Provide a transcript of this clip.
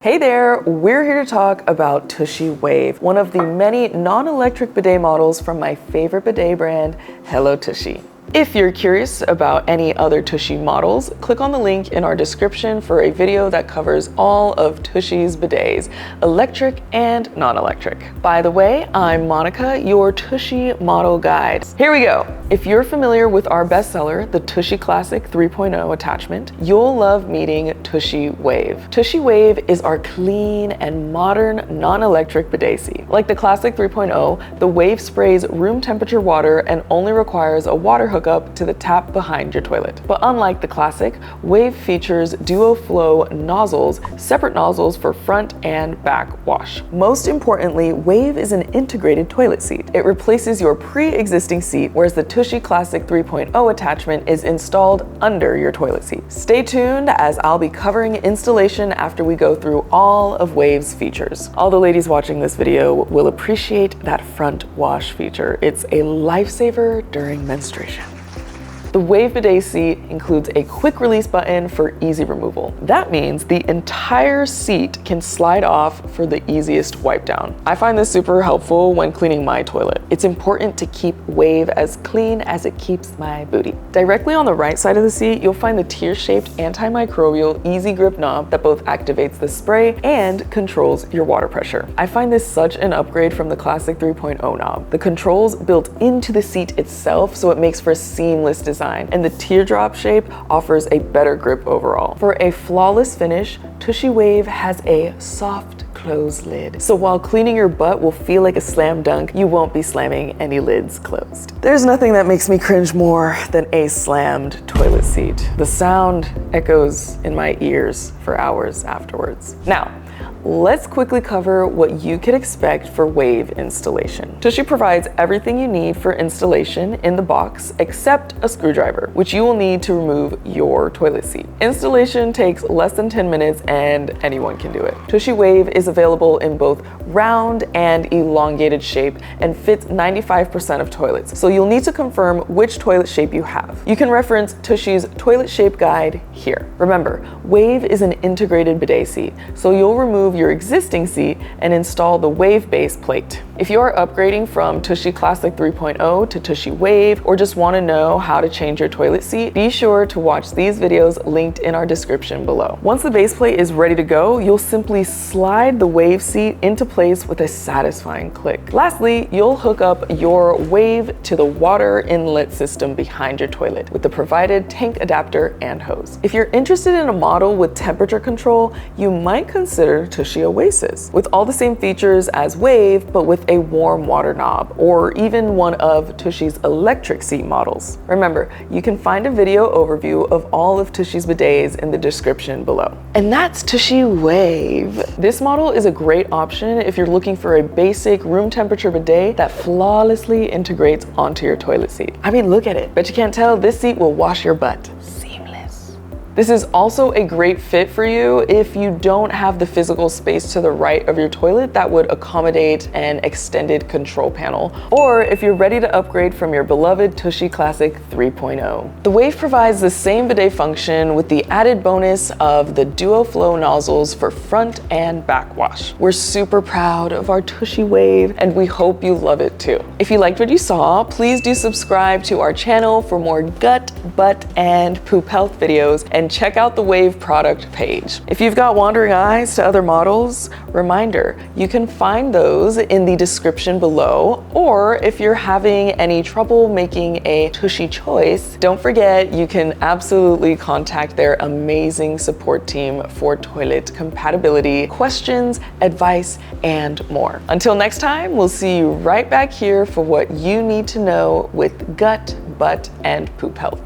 Hey there, we're here to talk about TUSHY Wave, one of the many non-electric bidet models from my favorite bidet brand, HelloTushy. If you're curious about any other TUSHY models, click on the link in our description for a video that covers all of TUSHY's bidets, electric and non-electric. By the way, I'm Monica, your TUSHY model guide. Here we go. If you're familiar with our bestseller, the TUSHY Classic 3.0 attachment, you'll love meeting TUSHY Wave. TUSHY Wave is our clean and modern non-electric bidet seat. Like the Classic 3.0, the Wave sprays room temperature water and only requires a water hookup to the tap behind your toilet. But unlike the Classic, Wave features DuoFlow nozzles, separate nozzles for front and back wash. Most importantly, Wave is an integrated toilet seat. It replaces your pre-existing seat, whereas the TUSHY Classic 3.0 attachment is installed under your toilet seat. Stay tuned as I'll be covering installation after we go through all of Wave's features. All the ladies watching this video will appreciate that front wash feature. It's a lifesaver during menstruation. The Wave bidet seat includes a quick release button for easy removal. That means the entire seat can slide off for the easiest wipe down. I find this super helpful when cleaning my toilet. It's important to keep Wave as clean as it keeps my booty. Directly on the right side of the seat, you'll find the tear-shaped antimicrobial easy grip knob that both activates the spray and controls your water pressure. I find this such an upgrade from the Classic 3.0 knob. The controls built into the seat itself, so it makes for a seamless design. And the teardrop shape offers a better grip overall. For a flawless finish, TUSHY Wave has a soft close lid. So while cleaning your butt will feel like a slam dunk, you won't be slamming any lids closed. There's nothing that makes me cringe more than a slammed toilet seat. The sound echoes in my ears for hours afterwards. Now, let's quickly cover what you could expect for Wave installation. TUSHY provides everything you need for installation in the box except a screwdriver, which you will need to remove your toilet seat. Installation takes less than 10 minutes and anyone can do it. TUSHY Wave is available in both round and elongated shape and fits 95% of toilets, so you'll need to confirm which toilet shape you have. You can reference TUSHY's toilet shape guide here. Remember, Wave is an integrated bidet seat, so you'll remove your existing seat and install the Wave base plate. If you are upgrading from TUSHY Classic 3.0 to TUSHY Wave, or just want to know how to change your toilet seat, be sure to watch these videos linked in our description below. Once the base plate is ready to go, you'll simply slide the Wave seat into place with a satisfying click. Lastly, you'll hook up your Wave to the water inlet system behind your toilet with the provided tank adapter and hose. If you're interested in a model with temperature control, you might consider TUSHY Oasis, with all the same features as Wave, but with a warm water knob, or even one of TUSHY's electric seat models. Remember, you can find a video overview of all of TUSHY's bidets in the description below. And that's TUSHY Wave. This model is a great option if you're looking for a basic room temperature bidet that flawlessly integrates onto your toilet seat. I mean, look at it. Bet you can't tell this seat will wash your butt. This is also a great fit for you if you don't have the physical space to the right of your toilet that would accommodate an extended control panel, or if you're ready to upgrade from your beloved TUSHY Classic 3.0. The Wave provides the same bidet function with the added bonus of the DuoFlow nozzles for front and back wash. We're super proud of our TUSHY Wave and we hope you love it too. If you liked what you saw, please do subscribe to our channel for more gut, butt, and poop health videos, and check out the Wave product page. If you've got wandering eyes to other models, reminder, you can find those in the description below, or if you're having any trouble making a TUSHY choice, don't forget you can absolutely contact their amazing support team for toilet compatibility, questions, advice, and more. Until next time, we'll see you right back here for what you need to know with gut, butt, and poop health.